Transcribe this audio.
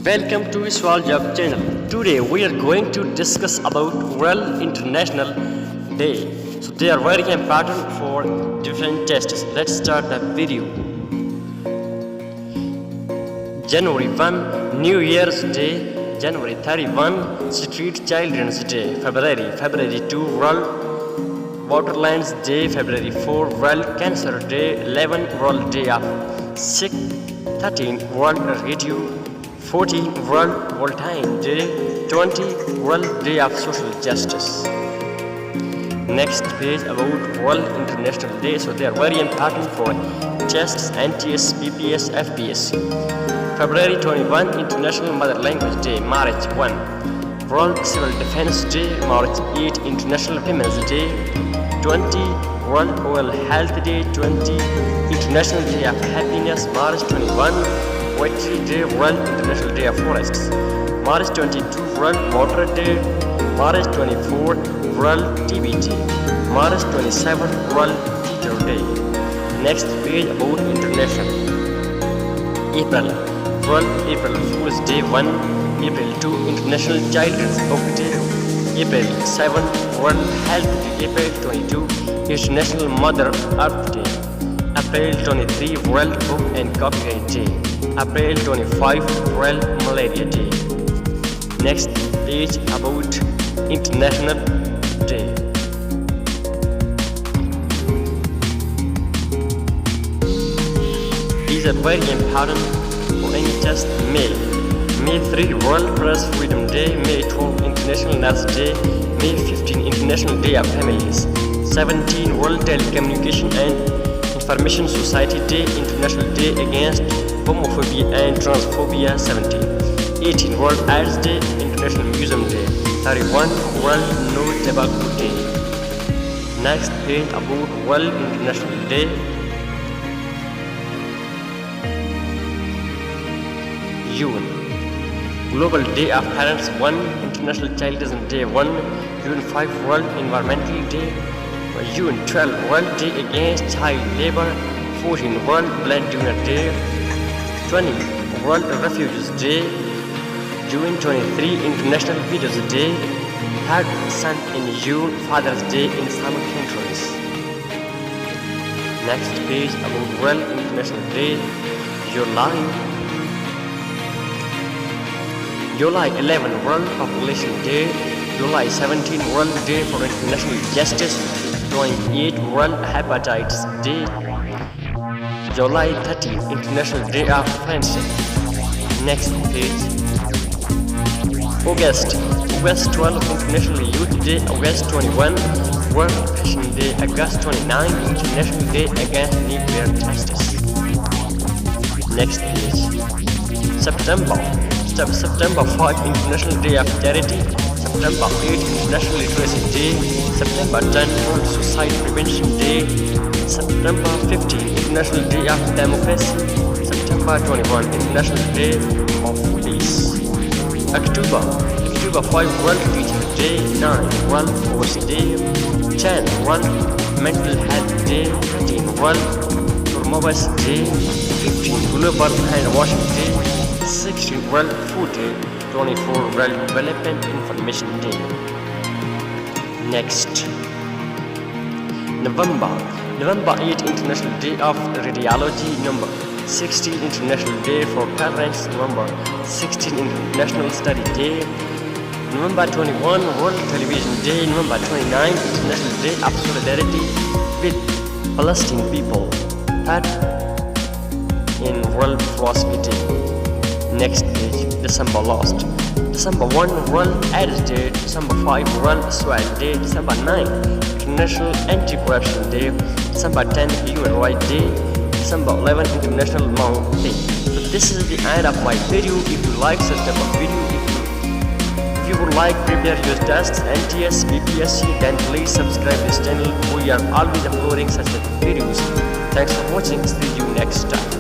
Welcome to Swal Job channel. Today we are going to discuss about World International Day. So they are very important for different tests. Let's start the video. January 1, New Year's Day. January 31, Street Children's Day. February 2, World Waterlands Day. February 4, World Cancer Day. 11, World Day of Sick. 13, World Radio. 14, World Volunteer Day. 20, World Day of Social Justice. Next page about World International Day. So they are very important for tests, NTS, BPS, FPS. February 21, International Mother Language Day. March 1, World Civil Defense Day. March 8, International Women's Day. 20, World Oral Health Day. 20, International Day of Happiness. March 21, Poetry Day. World International Day of Forests. March 22, World Water Day. March 24, World TB Day. March 27, World Teacher Day. Next page about international. April, World April Fool's Day 1. April 2, International Children's Book Day. April 7, World Health Day. April 22, International Mother Earth Day. April 23, World Book and Copyright Day. April 25, World Malaria Day. Next page about International Day. These are very important for any test. May 3, World Press Freedom Day. May 12, International Nurse Day. May 15, International Day of Families. 17, World Telecommunication and Information Society Day. International Day Against Homophobia and Transphobia. 17, 18, World AIDS Day. International Museum Day. 31, World No Tobacco Day. Next page about World International Day. June, Global Day of Parents 1. International Children's Day 1. June 5, World Environmental Day. June 12, World Day Against Child Labor. 14, World Blood Donor Day. 20, World Refugees Day. June 23, International Widows Day. 3rd Son in June, Father's Day in some countries. Next page about World International Day. July 11, World Population Day. July 17, World Day for International Justice. 28, World Hepatitis Day. July 30, International Day of Friendship. Next page. August 12, International Youth Day. August 21, World Fashion Day. August 29, International Day Against Nuclear Tests. Next page. September 5, International Day of Charity. September 8, International Literacy Day. September 10, World Suicide Prevention Day. September 15, International Day of Democracy. September 21, International Day of Peace. October 5, World Teacher Day. 9, World Force Day. 10, World Mental Health Day. 13, World Thermobus Day. 15, Global Hand Washing Day. 16, World Food Day. 24, World Development Information Day. Next, November 8, International Day of Radiology. Number 16, International Day for Parents. November 16, International Study Day. November 21, World Television Day. November 29, International Day of Solidarity with Palestinian people. 3rd in World Philosophy Day. Next page, December 1, World AIDS Day. December 5, World Soil Day. December 9, International Anti-Corruption Day. December 10, Human Rights Day. December 11, International Monk Day. So this is the end of my video. If you like such type of video, if you would like prepare your tests, NTS, BPSC, then please subscribe this channel. We are always uploading such type of videos. Thanks for watching. See you next time.